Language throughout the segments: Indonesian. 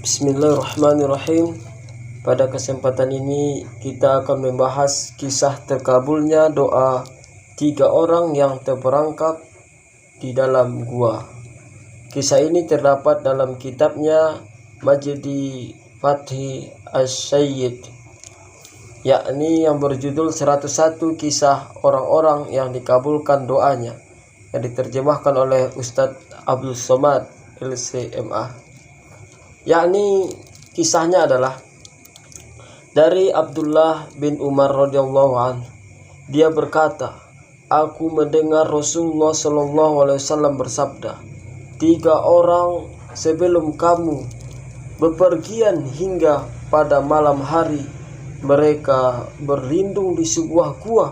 Bismillahirrahmanirrahim. Pada kesempatan ini kita akan membahas kisah terkabulnya doa 3 orang yang terperangkap di dalam gua. Kisah ini terdapat dalam kitabnya Majdi Fathi Asy-Syayyid, yakni yang berjudul 101 kisah orang-orang yang dikabulkan doanya, yang diterjemahkan oleh Ustadz Abdul Somad LCMA. Yakni kisahnya adalah dari Abdullah bin Umar radhiyallahu anhu. Dia berkata, aku mendengar Rasulullah sallallahu alaihi wasallam bersabda, 3 orang sebelum kamu bepergian hingga pada malam hari, mereka berlindung di sebuah gua.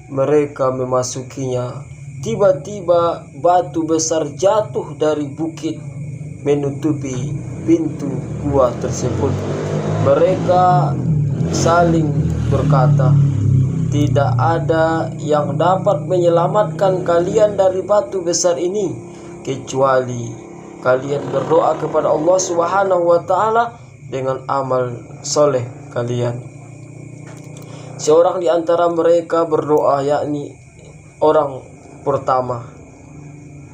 Mereka memasukinya. Tiba-tiba batu besar jatuh dari bukit menutupi pintu gua tersebut. Mereka saling berkata, tidak ada yang dapat menyelamatkan kalian dari batu besar ini kecuali kalian berdoa kepada Allah Subhanahu wa taala dengan amal soleh kalian. Seorang di antara mereka berdoa, yakni orang pertama.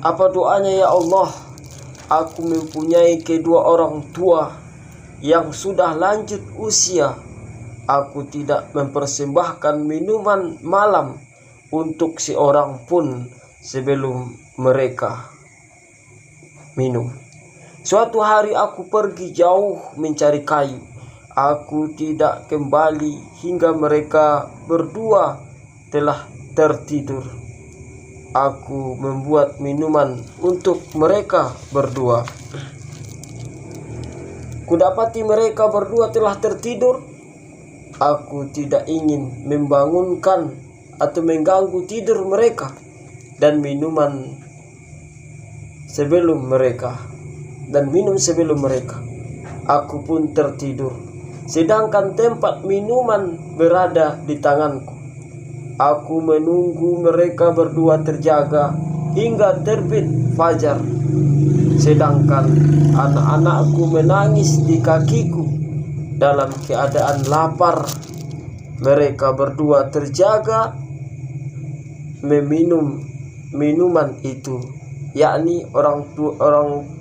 Apa doanya? Ya Allah, aku mempunyai kedua orang tua yang sudah lanjut usia. Aku tidak mempersembahkan minuman malam untuk seorang pun sebelum mereka minum. Suatu hari aku pergi jauh mencari kayu. Aku tidak kembali hingga mereka berdua telah tertidur. Aku membuat minuman untuk mereka berdua. Kudapati mereka berdua telah tertidur. Aku tidak ingin membangunkan atau mengganggu tidur mereka dan minum sebelum mereka. Aku pun tertidur, sedangkan tempat minuman berada di tanganku. Aku menunggu mereka berdua terjaga hingga terbit fajar, sedangkan anak-anakku menangis di kakiku dalam keadaan lapar. Mereka berdua terjaga meminum minuman itu, yakni orang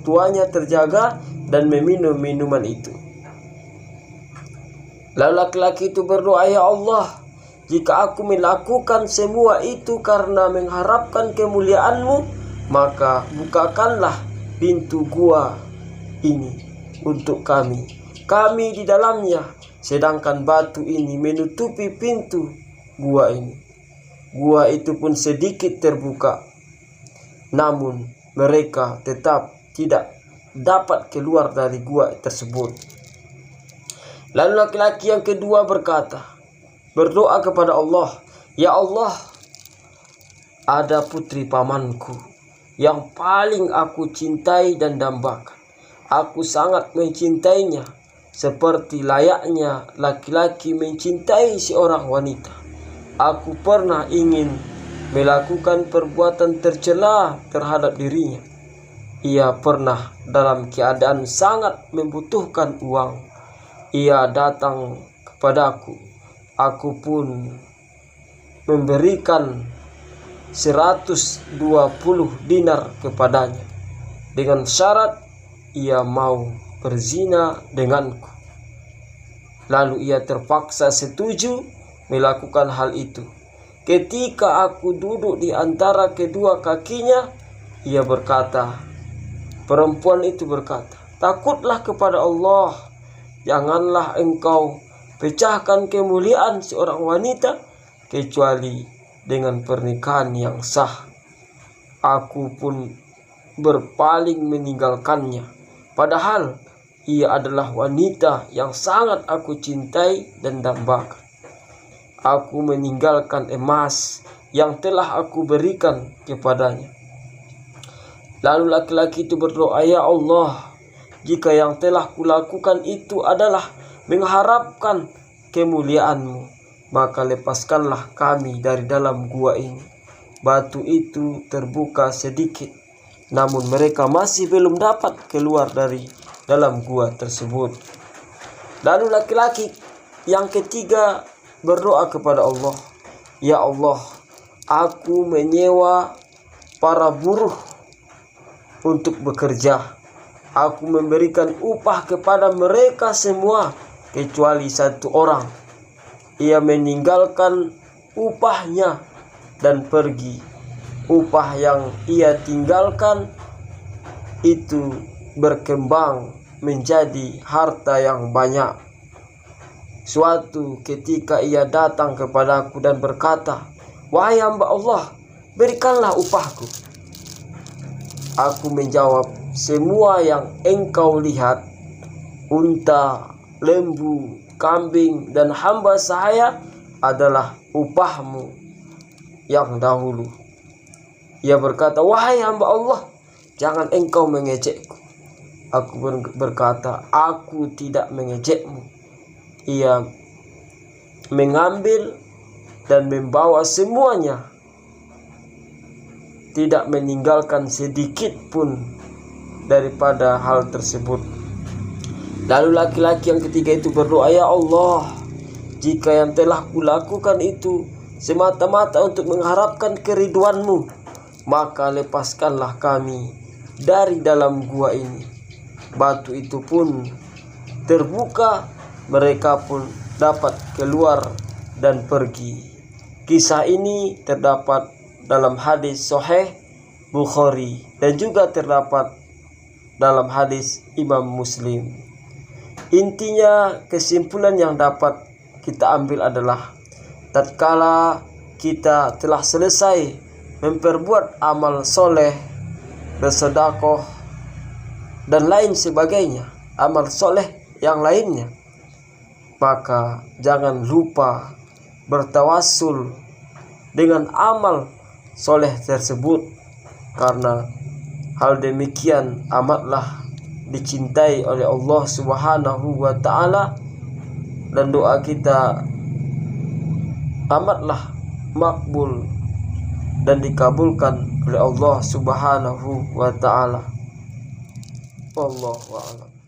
tuanya terjaga dan meminum minuman itu. Lalu laki-laki itu berdoa, ya Allah, jika aku melakukan semua itu karena mengharapkan kemuliaan-Mu, maka bukakanlah pintu gua ini untuk kami di dalamnya, sedangkan batu ini menutupi pintu gua ini. Gua itu pun sedikit terbuka, namun mereka tetap tidak dapat keluar dari gua tersebut. Lalu laki-laki yang kedua berdoa kepada Allah, ya Allah, ada putri pamanku yang paling aku cintai dan dambakan. Aku sangat mencintainya seperti layaknya laki-laki mencintai seorang wanita. Aku pernah ingin melakukan perbuatan tercela terhadap dirinya. Ia pernah dalam keadaan sangat membutuhkan uang. Ia datang kepadaku. Aku pun memberikan 120 dinar kepadanya dengan syarat ia mau berzina denganku. Lalu ia terpaksa setuju melakukan hal itu. Ketika aku duduk di antara kedua kakinya, perempuan itu berkata, takutlah kepada Allah, janganlah engkau pecahkan kemuliaan seorang wanita kecuali dengan pernikahan yang sah. Aku pun berpaling meninggalkannya, padahal ia adalah wanita yang sangat aku cintai dan dambakan. Aku meninggalkan emas yang telah aku berikan kepadanya. Lalu laki-laki itu berdoa, ya Allah, jika yang telah kulakukan itu adalah mengharapkan kemuliaan-Mu, maka lepaskanlah kami dari dalam gua ini. Batu itu terbuka sedikit, namun mereka masih belum dapat keluar dari dalam gua tersebut. Lalu laki-laki yang ketiga berdoa kepada Allah, "Ya Allah, aku menyewa para buruh untuk bekerja. Aku memberikan upah kepada mereka semua kecuali satu orang. Ia meninggalkan upahnya dan pergi. Upah yang ia tinggalkan itu berkembang menjadi harta yang banyak. Suatu ketika ia datang kepadaku dan berkata, 'Wahai hamba Allah, berikanlah upahku.' Aku menjawab, 'Semua yang engkau lihat, unta, lembu, kambing, dan hamba saya adalah upahmu yang dahulu.' Ia berkata, 'Wahai hamba Allah, jangan engkau mengejekku.' Aku berkata, 'Aku tidak mengejekmu.' Ia mengambil dan membawa semuanya, tidak meninggalkan sedikit pun daripada hal tersebut. Lalu laki-laki yang ketiga itu berdoa, 'Ya Allah, jika yang telah kulakukan itu semata-mata untuk mengharapkan keriduan-Mu, maka lepaskanlah kami dari dalam gua ini.' Batu itu pun terbuka, mereka pun dapat keluar dan pergi. Kisah ini terdapat dalam hadis Sahih Bukhari dan juga terdapat dalam hadis Imam Muslim. Intinya, kesimpulan yang dapat kita ambil adalah tatkala kita telah selesai memperbuat amal soleh, bersedekah, dan lain sebagainya, amal soleh yang lainnya, maka jangan lupa bertawassul dengan amal soleh tersebut, karena hal demikian amatlah dicintai oleh Allah Subhanahu wa ta'ala, dan doa kita amatlah makbul dan dikabulkan oleh Allah Subhanahu wa ta'ala. Wallahu a'lam.